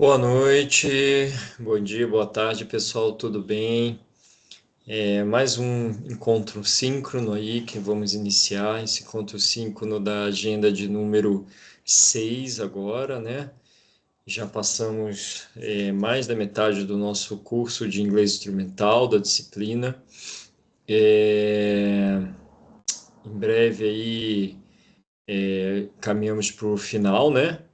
Boa noite, bom dia, boa tarde, pessoal, tudo bem? Mais um encontro síncrono aí que vamos iniciar, esse encontro síncrono da agenda de número 6 agora, né? Já passamos mais da metade do nosso curso de inglês instrumental, da disciplina. É, Em breve aí caminhamos para o final, né?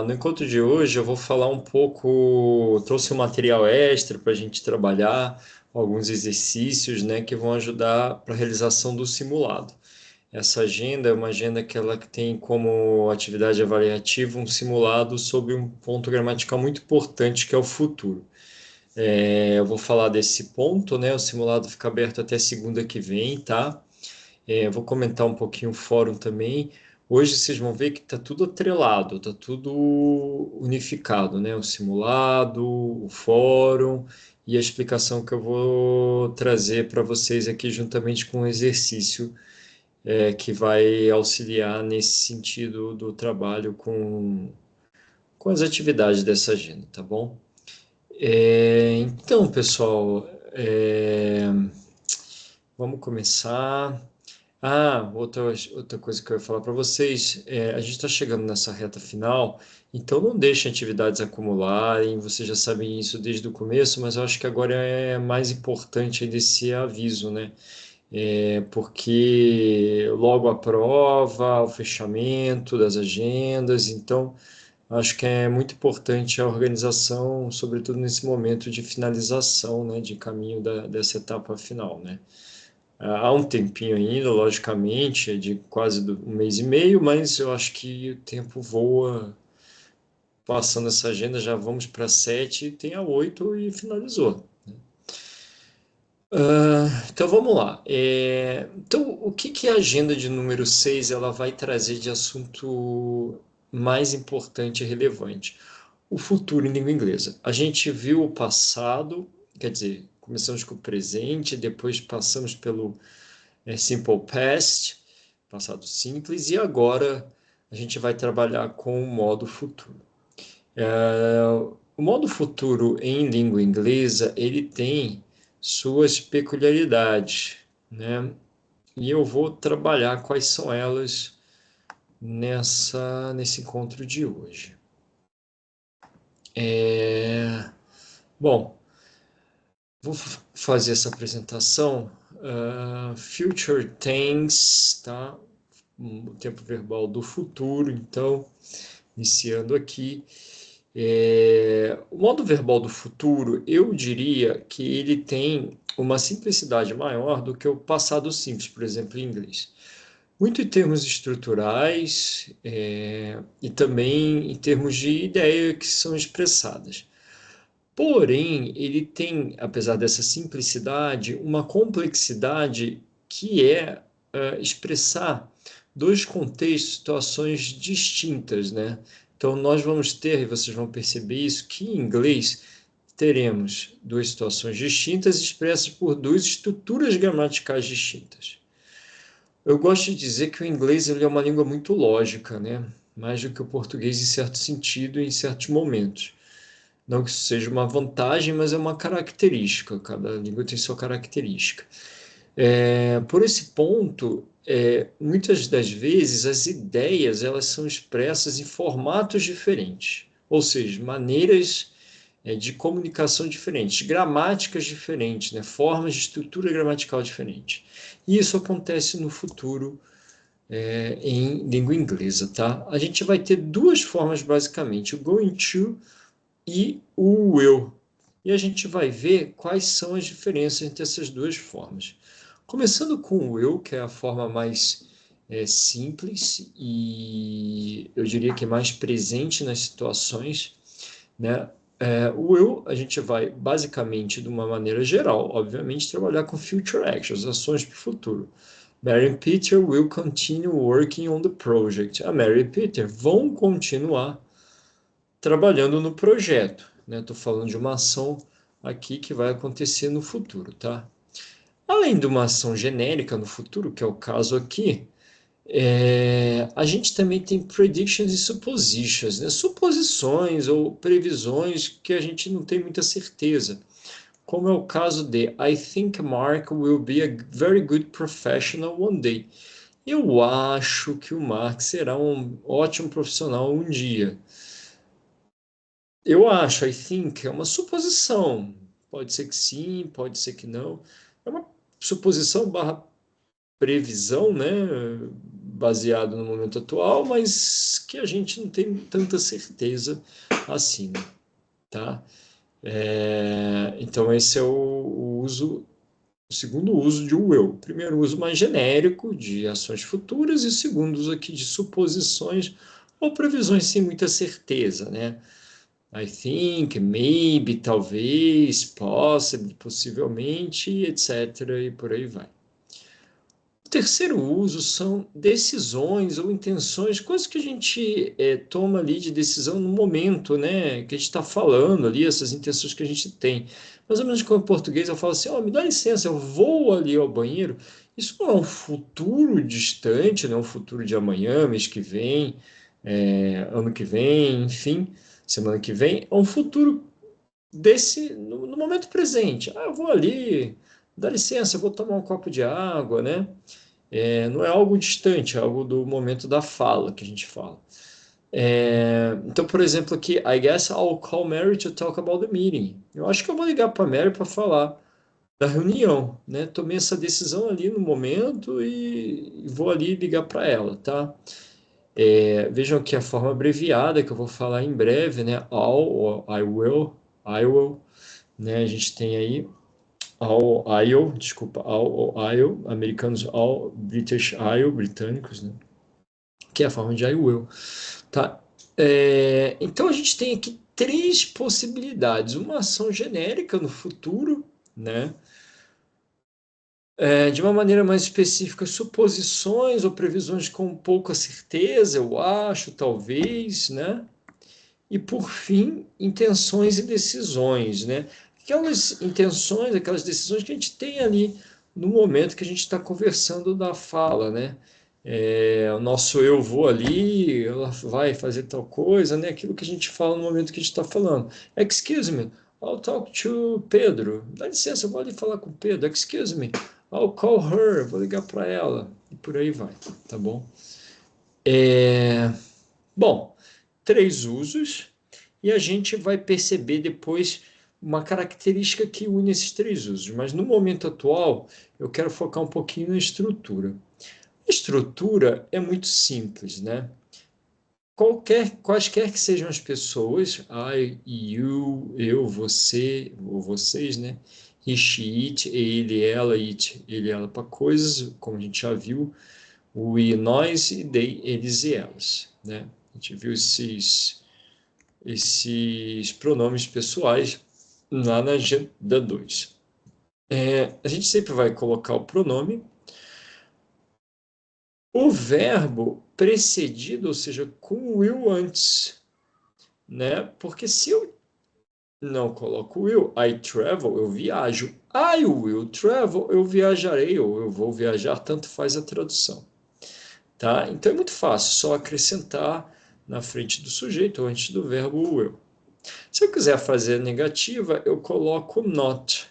No encontro de hoje eu vou falar um pouco, trouxe um material extra para a gente trabalhar, alguns exercícios, né, que vão ajudar para a realização do simulado. Essa agenda é uma agenda que ela tem como atividade avaliativa um simulado sobre um ponto gramatical muito importante que é o futuro. Eu vou falar desse ponto, né? O simulado fica aberto até segunda que vem, tá? Vou comentar um pouquinho o fórum também. Hoje vocês vão ver que está tudo atrelado, está tudo unificado, né? O simulado, o fórum e a explicação que eu vou trazer para vocês aqui juntamente com o exercício que vai auxiliar nesse sentido do trabalho com as atividades dessa agenda, tá bom? Então, pessoal, vamos começar. Outra coisa que eu ia falar para vocês, a gente está chegando nessa reta final, então não deixem atividades acumularem, vocês já sabem isso desde o começo, mas eu acho que agora é mais importante ainda esse aviso, né? Porque logo a prova, o fechamento das agendas, então acho que é muito importante a organização, sobretudo nesse momento de finalização, né, de caminho dessa etapa final, né? Há um tempinho ainda, logicamente, é de quase um mês e meio, mas eu acho que o tempo voa passando essa agenda, já vamos para 7, tem a 8 e finalizou. Então vamos lá. Então, o que que a agenda de número 6 ela vai trazer de assunto mais importante e relevante? O futuro em língua inglesa. A gente viu o passado, quer dizer, começamos com o presente, depois passamos pelo Simple Past, passado simples, e agora a gente vai trabalhar com o modo futuro. O modo futuro em língua inglesa, ele tem suas peculiaridades, né? E eu vou trabalhar quais são elas nesse encontro de hoje. É, Bom, vou fazer essa apresentação. Future Tense, tá? O tempo verbal do futuro, então, iniciando aqui. O modo verbal do futuro, eu diria que ele tem uma simplicidade maior do que o passado simples, por exemplo, em inglês. Muito em termos estruturais, e também em termos de ideia que são expressadas. Porém, ele tem, apesar dessa simplicidade, uma complexidade que expressar dois contextos, situações distintas, né? Então, nós vamos ter, e vocês vão perceber isso, que em inglês teremos duas situações distintas expressas por duas estruturas gramaticais distintas. Eu gosto de dizer que o inglês ele é uma língua muito lógica, né? Mais do que o português em certo sentido e em certos momentos. Não que isso seja uma vantagem, mas é uma característica. Cada língua tem sua característica. Por esse ponto, muitas das vezes as ideias elas são expressas em formatos diferentes, ou seja, maneiras de comunicação diferentes, gramáticas diferentes, né? Formas de estrutura gramatical diferentes. E isso acontece no futuro em língua inglesa, tá? A gente vai ter duas formas basicamente, o going to e o will. E a gente vai ver quais são as diferenças entre essas duas formas. Começando com o will, que é a forma mais simples e eu diria que mais presente nas situações, né? O will, a gente vai basicamente, de uma maneira geral, obviamente, trabalhar com future actions, ações para o futuro. Mary e Peter will continue working on the project. A Mary e Peter vão continuar trabalhando no projeto, né? Estou falando de uma ação aqui que vai acontecer no futuro, tá? Além de uma ação genérica no futuro, que é o caso aqui, A gente também tem predictions e suppositions, né? Suposições ou previsões que a gente não tem muita certeza, como é o caso de I think Mark will be a very good professional one day. Eu acho que o Mark será um ótimo profissional um dia. Eu acho, I think, é uma suposição. Pode ser que sim, pode ser que não. É uma suposição barra previsão, né? Baseado no momento atual, mas que a gente não tem tanta certeza assim, tá? Então esse é o uso, o segundo uso de will. O primeiro uso mais genérico de ações futuras e o segundo uso aqui de suposições ou previsões sem muita certeza, né? I think, maybe, talvez, possibly, possivelmente, etc. E por aí vai. O terceiro uso são decisões ou intenções, coisas que a gente toma ali de decisão no momento, né? Que a gente está falando ali, essas intenções que a gente tem. Mais ou menos como em português eu falo assim, me dá licença, eu vou ali ao banheiro. Isso não é um futuro distante, não é um futuro de amanhã, mês que vem, ano que vem, enfim, semana que vem. É um futuro no momento presente. Eu vou ali, dá licença, eu vou tomar um copo de água, né? Não é algo distante, é algo do momento da fala que a gente fala. Então, por exemplo, aqui, I guess I'll call Mary to talk about the meeting. Eu acho que eu vou ligar para Mary para falar da reunião, né? Tomei essa decisão ali no momento e vou ali ligar para ela, tá? Vejam aqui a forma abreviada que eu vou falar em breve, né? I'll, or I will, né? A gente tem aí All Isle, desculpa, All Isle, americanos All British Isle, britânicos, né? Que é a forma de I will, tá? Então a gente tem aqui três possibilidades: uma ação genérica no futuro, né? De uma maneira mais específica, suposições ou previsões com pouca certeza, eu acho, talvez, né? E por fim, intenções e decisões, né? Aquelas intenções, aquelas decisões que a gente tem ali no momento que a gente está conversando da fala, né? O nosso eu vou ali, ela vai fazer tal coisa, né? Aquilo que a gente fala no momento que a gente está falando. Excuse me, I'll talk to Pedro. Dá licença, eu vou ali falar com o Pedro. Excuse me, I'll call her. Vou ligar para ela. E por aí vai, tá bom? Bom, três usos e a gente vai perceber depois uma característica que une esses três usos. Mas no momento atual, eu quero focar um pouquinho na estrutura. A estrutura é muito simples, né? Quaisquer que sejam as pessoas, I, you, eu, você, ou vocês, né? He, she, it, ele, ela, it, ele, ela para coisas, como a gente já viu, we, nós e they, eles e elas, né? A gente viu esses pronomes pessoais lá na agenda 2. A gente sempre vai colocar o pronome, o verbo precedido, ou seja, com will antes, né? Porque se eu não coloco will, I travel, eu viajo. I will travel, eu viajarei ou eu vou viajar, tanto faz a tradução, tá? Então é muito fácil, só acrescentar na frente do sujeito ou antes do verbo will. Se eu quiser fazer negativa, eu coloco not,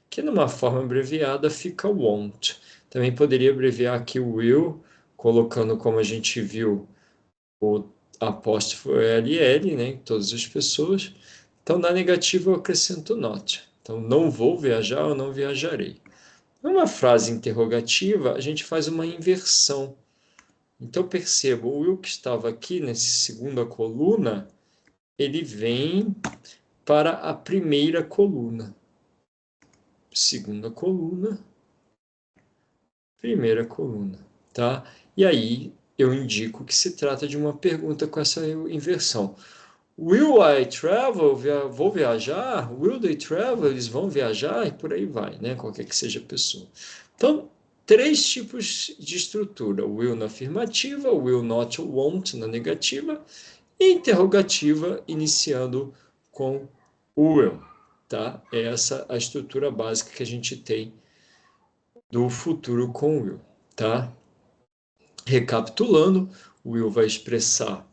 que numa forma abreviada fica won't. Também poderia abreviar aqui o will, colocando como a gente viu o apóstrofo LL, né, em todas as pessoas. Então, na negativa eu acrescento not. Então, não vou viajar ou não viajarei. Numa frase interrogativa, a gente faz uma inversão. Então, perceba, o will que estava aqui nessa segunda coluna, ele vem para a primeira coluna. Segunda coluna, primeira coluna, tá? E aí eu indico que se trata de uma pergunta com essa inversão. Will I travel? Vou viajar? Will they travel? Eles vão viajar? E por aí vai, né? Qualquer que seja a pessoa. Então, três tipos de estrutura: will na afirmativa, will not, won't na negativa, e interrogativa iniciando com will, tá? É essa a estrutura básica que a gente tem do futuro com will, tá? Recapitulando, o will vai expressar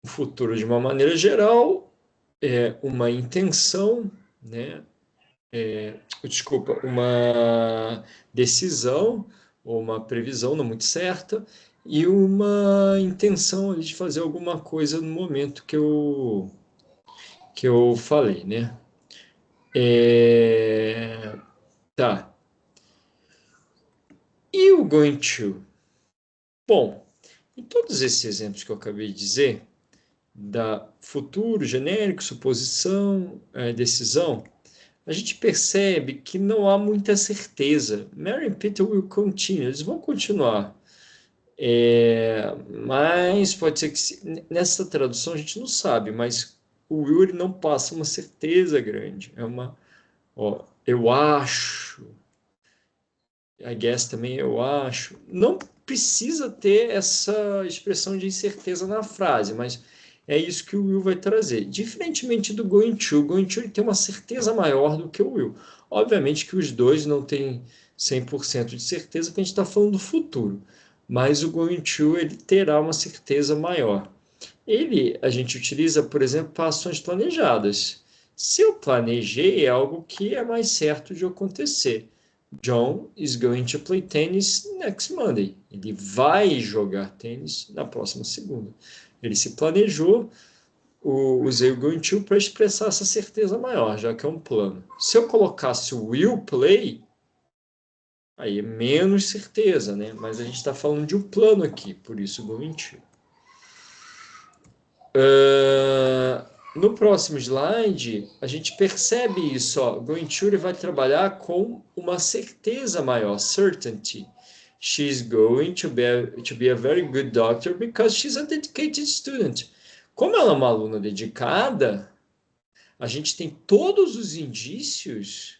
o futuro de uma maneira geral, uma intenção, né? Desculpa, uma decisão ou uma previsão não muito certa e uma intenção ali de fazer alguma coisa no momento que eu falei, né? Tá. E o going to? Bom, em todos esses exemplos que eu acabei de dizer, da futuro, genérico, suposição, decisão, a gente percebe que não há muita certeza. Mary and Peter will continue, eles vão continuar. Mas pode ser que nessa tradução a gente não sabe, mas o will ele não passa uma certeza grande. É uma, ó, eu acho, I guess também eu acho. Não precisa ter essa expressão de incerteza na frase, mas é isso que o will vai trazer. Diferentemente do o going to ele tem uma certeza maior do que o will. Obviamente que os dois não têm 100% de certeza, porque a gente está falando do futuro, mas o going to ele terá uma certeza maior. Ele a gente utiliza, por exemplo, para ações planejadas. Se eu planejei, é algo que é mais certo de acontecer. John is going to play tennis next Monday. Ele vai jogar tênis na próxima segunda. Ele se planejou, usei o going to para expressar essa certeza maior, já que é um plano. Se eu colocasse o will play, aí é menos certeza, né? Mas a gente está falando de um plano aqui, por isso going to. No próximo slide, a gente percebe isso. Ó. Going to vai trabalhar com uma certeza maior, certainty. She's going to be a very good doctor because she's a dedicated student. Como ela é uma aluna dedicada, a gente tem todos os indícios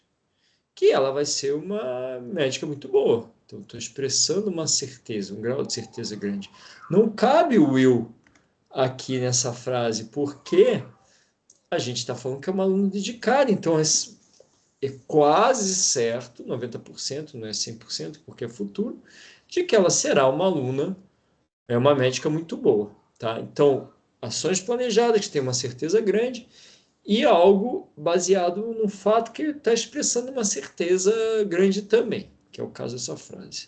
que ela vai ser uma médica muito boa. Então, estou expressando uma certeza, um grau de certeza grande. Não cabe o will aqui nessa frase, porque a gente está falando que é uma aluna dedicada, então é quase certo, 90%, não é 100%, porque é futuro, de que ela será uma aluna, uma médica muito boa, tá? Então, ações planejadas que tem uma certeza grande e algo baseado no fato que está expressando uma certeza grande também, que é o caso dessa frase.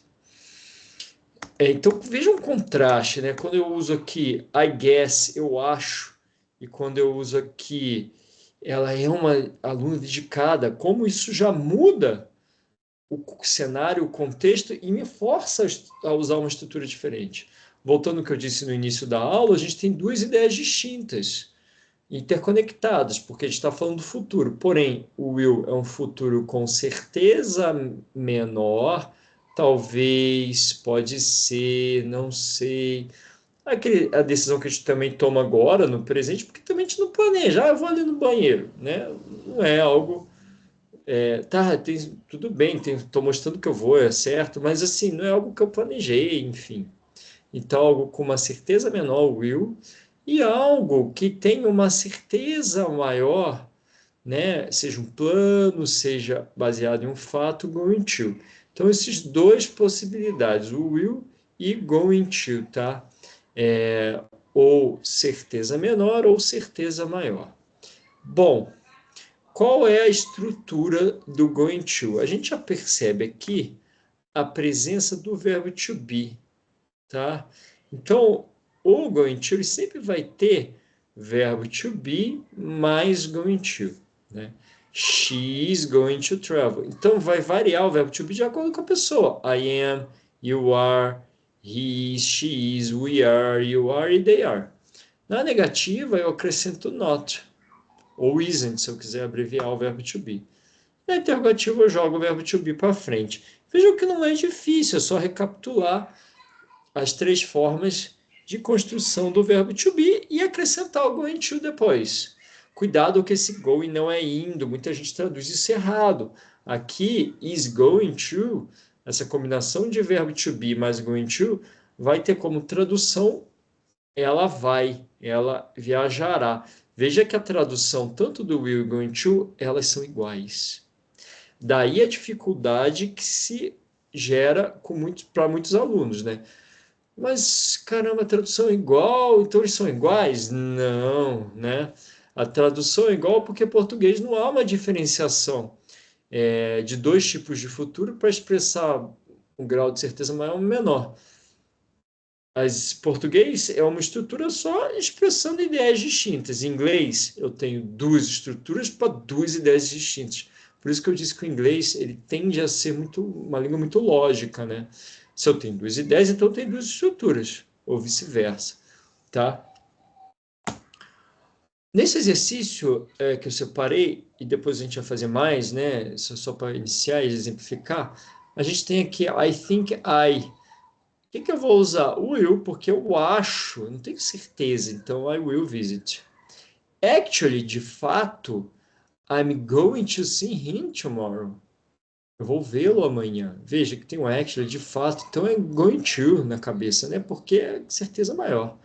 Então, veja um contraste, né? Quando eu uso aqui I guess, eu acho, e quando eu uso aqui ela é uma aluna dedicada, como isso já muda o cenário, o contexto e me força a usar uma estrutura diferente. Voltando ao que eu disse no início da aula, a gente tem duas ideias distintas, interconectadas, porque a gente está falando do futuro. Porém, o will é um futuro com certeza menor, talvez, pode ser, não sei. A decisão que a gente também toma agora, no presente, porque também a gente não planeja, eu vou ali no banheiro, né? Não é algo. Tá, tudo bem, estou mostrando que eu vou, é certo, mas assim, não é algo que eu planejei, enfim. Então, algo com uma certeza menor, will, e algo que tem uma certeza maior, né? Seja um plano, seja baseado em um fato, going to. Então, esses dois possibilidades, o will e going to, tá? Ou certeza menor ou certeza maior. Bom, qual é a estrutura do going to? A gente já percebe aqui a presença do verbo to be, tá? Então, o going to ele sempre vai ter verbo to be mais going to, né? She is going to travel. Então, vai variar o verbo to be de acordo com a pessoa. I am, you are, he is, she is, we are, you are e they are. Na negativa, eu acrescento not, ou isn't, se eu quiser abreviar o verbo to be. Na interrogativa, eu jogo o verbo to be para frente. Vejam que não é difícil, é só recapitular as três formas de construção do verbo to be e acrescentar o going to depois. Cuidado que esse going não é indo, muita gente traduz isso errado. Aqui, is going to, essa combinação de verbo to be mais going to, vai ter como tradução ela vai, ela viajará. Veja que a tradução tanto do will e going to, elas são iguais. Daí a dificuldade que se gera para muitos alunos, né? Mas, caramba, a tradução é igual, então eles são iguais? Não, né? A tradução é igual porque em português não há uma diferenciação de dois tipos de futuro para expressar um grau de certeza maior ou menor. Mas português é uma estrutura só expressando ideias distintas. Em inglês, eu tenho duas estruturas para duas ideias distintas. Por isso que eu disse que o inglês ele tende a ser uma língua muito lógica, né? Se eu tenho duas ideias, então eu tenho duas estruturas, ou vice-versa, tá? Nesse exercício que eu separei, e depois a gente vai fazer mais, né? Só para iniciar e exemplificar, a gente tem aqui I think I. O que eu vou usar? O will, porque eu acho, não tenho certeza, então I will visit. Actually, de fato, I'm going to see him tomorrow. Eu vou vê-lo amanhã. Veja que tem um actually de fato, então é going to na cabeça, né? Porque é certeza maior.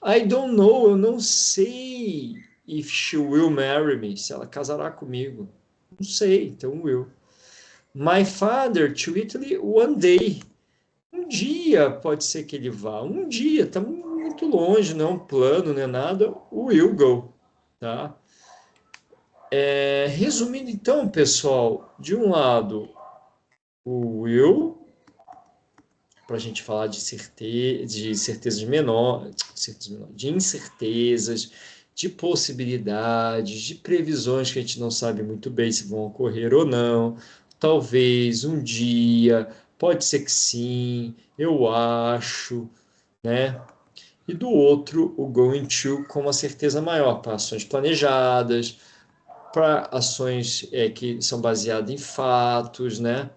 I don't know, eu não sei if she will marry me, se ela casará comigo. Não sei, então will. My father to Italy one day. Um dia pode ser que ele vá. Um dia, está muito longe, não é um plano, não é nada. O will go, tá? Resumindo então, pessoal, de um lado, o will, para a gente falar de certezas de incertezas, de possibilidades, de previsões que a gente não sabe muito bem se vão ocorrer ou não. Talvez um dia, pode ser que sim, eu acho, né? E do outro, o going to com uma certeza maior, para ações planejadas, para ações que são baseadas em fatos, né?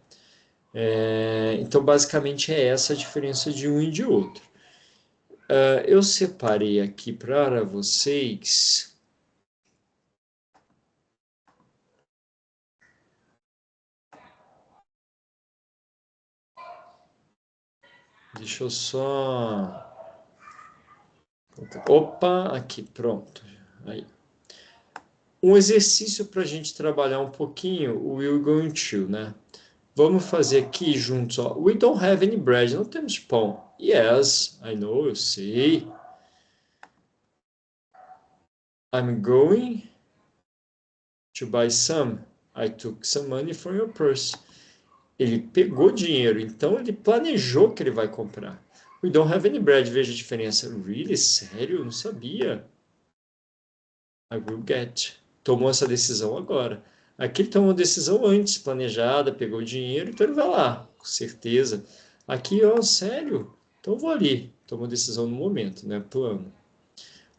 Então, basicamente, é essa a diferença de um e de outro. Eu separei aqui para vocês. Deixa eu só. Opa, aqui, pronto. Aí. Um exercício para a gente trabalhar um pouquinho o will going to, né? Vamos fazer aqui juntos, ó. We don't have any bread. Não temos pão. Yes, I know, eu sei. I'm going to buy some. I took some money from your purse. Ele pegou dinheiro, então ele planejou que ele vai comprar. We don't have any bread. Veja a diferença. Really? Sério? Eu não sabia. I will get. Tomou essa decisão agora. Aqui ele tomou uma decisão antes, planejada, pegou o dinheiro, então ele vai lá, com certeza. Aqui, ó, sério? Então eu vou ali. Tomou decisão no momento, né? Plano.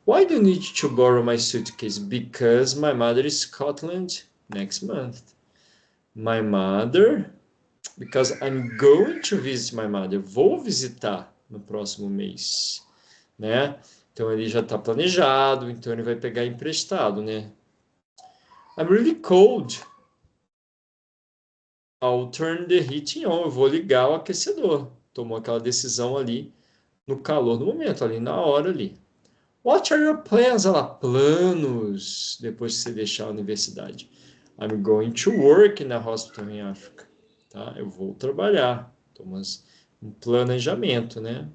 Why do you need to borrow my suitcase? Because my mother is Scotland next month. My mother, because I'm going to visit my mother. Vou visitar no próximo mês, né? Então ele já está planejado, então ele vai pegar emprestado, né? I'm really cold. I'll turn the heating on. Eu vou ligar o aquecedor. Tomou aquela decisão ali no calor do momento, ali na hora ali. What are your plans? Olha lá, planos depois que você deixar a universidade. I'm going to work in a hospital in Africa. Tá? Eu vou trabalhar. Toma um planejamento, né?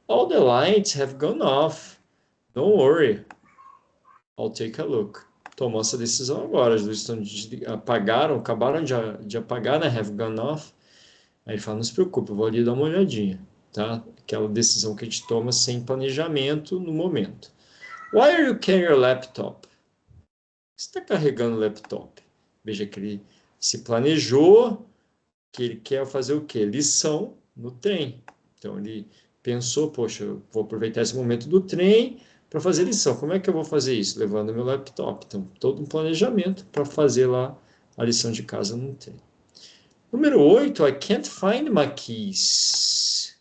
All the lights have gone off. Don't worry. I'll take a look. Tomou essa decisão agora. As luzes apagaram, acabaram de apagar, né? Have gone off. Aí ele fala, não se preocupe, eu vou ali dar uma olhadinha, tá? Aquela decisão que a gente toma sem planejamento no momento. Why are you carrying your laptop? Você está carregando o laptop? Veja que ele se planejou, que ele quer fazer o quê? Lição no trem. Então ele pensou, poxa, eu vou aproveitar esse momento do trem para fazer lição. Como é que eu vou fazer isso? Levando meu laptop. Então, todo um planejamento para fazer lá a lição de casa no trem. Número 8, I can't find my keys.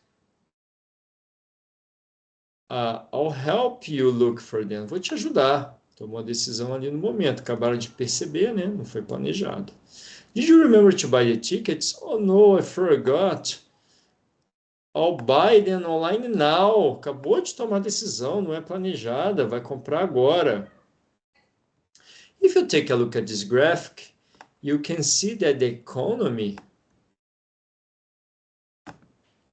I'll help you look for them. Vou te ajudar. Tomou a decisão ali no momento. Acabaram de perceber, né? Não foi planejado. Did you remember to buy the tickets? Oh no, I forgot. I'll buy them online now. Acabou de tomar a decisão, não é planejada. Vai comprar agora. If you take a look at this graphic, you can see that the economy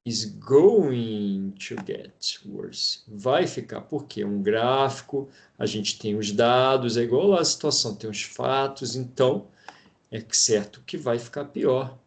is going to get worse. Vai ficar, porque é um gráfico, a gente tem os dados, é igual lá a situação, tem os fatos, então é certo que vai ficar pior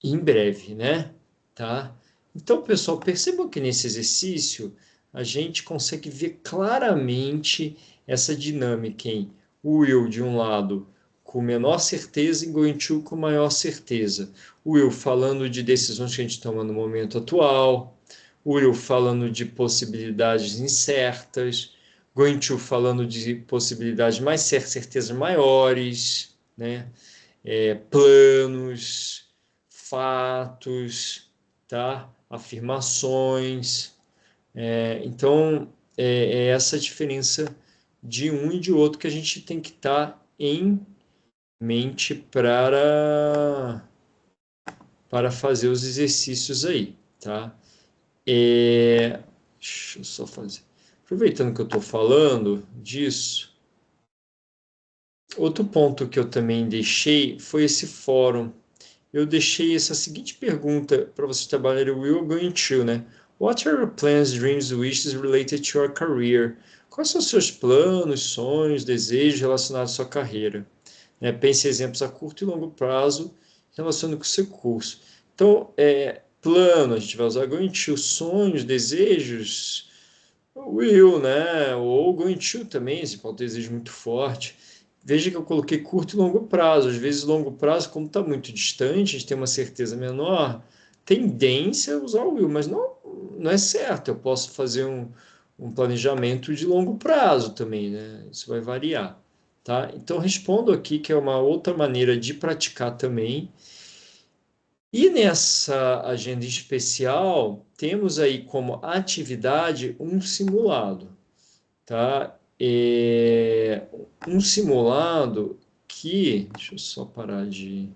em breve, né? Tá? Então, pessoal, percebam que nesse exercício a gente consegue ver claramente essa dinâmica em will de um lado com menor certeza e going to com maior certeza. Will falando de decisões que a gente toma no momento atual, Will falando de possibilidades incertas, going to falando de possibilidades mais certezas maiores, né? Planos, fatos, tá? Afirmações. Então, é essa diferença de um e de outro que a gente tem que estar em mente para fazer os exercícios aí, tá? Deixa eu só fazer. Aproveitando que eu estou falando disso, outro ponto que eu também deixei foi esse fórum. Eu deixei essa seguinte pergunta para vocês trabalharem o will going to, né? What are your plans, dreams, wishes related to your career? Quais são os seus planos, sonhos, desejos relacionados à sua carreira? Né? Pense em exemplos a curto e longo prazo relacionando com o seu curso. Então, plano, a gente vai usar going to, sonhos, desejos, will, né? Ou going to também, se for um desejo muito forte. Veja que eu coloquei curto e longo prazo. Às vezes, longo prazo, como está muito distante, a gente tem uma certeza menor, tendência a usar o will, mas não é certo. Eu posso fazer um planejamento de longo prazo também, né? Isso vai variar, tá? Então, respondo aqui que é uma outra maneira de praticar também. E nessa agenda especial, temos aí como atividade um simulado, tá? Um simulado que, deixa eu só parar de,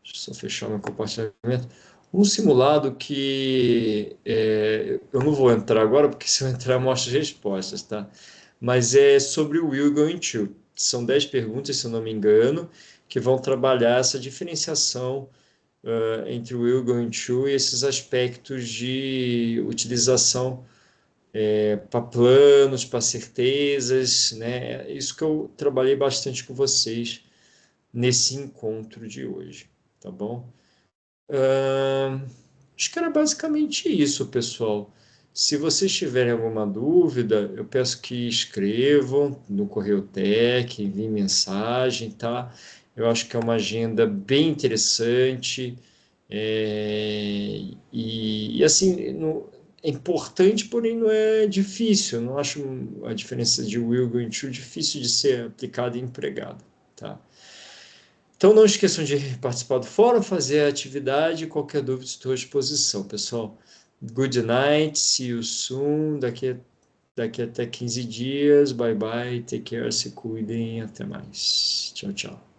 deixa eu só fechar meu compartilhamento. Um simulado que eu não vou entrar agora, porque se eu entrar mostra as respostas, tá? Mas é sobre o will going to. São 10 perguntas, se eu não me engano, que vão trabalhar essa diferenciação entre o will going to e esses aspectos de utilização para planos, para certezas, né? Isso que eu trabalhei bastante com vocês nesse encontro de hoje, tá bom? Acho que era basicamente isso, pessoal. Se vocês tiverem alguma dúvida, eu peço que escrevam no Correio Tech, enviem mensagem, tá? Eu acho que é uma agenda bem interessante. E assim, é importante, porém não é difícil. Eu não acho a diferença de will going to difícil de ser aplicada e empregada, tá? Então não esqueçam de participar do fórum, fazer a atividade, qualquer dúvida estou à disposição, pessoal. Good night, see you soon, daqui até 15 dias, bye bye, take care, se cuidem, até mais. Tchau, tchau.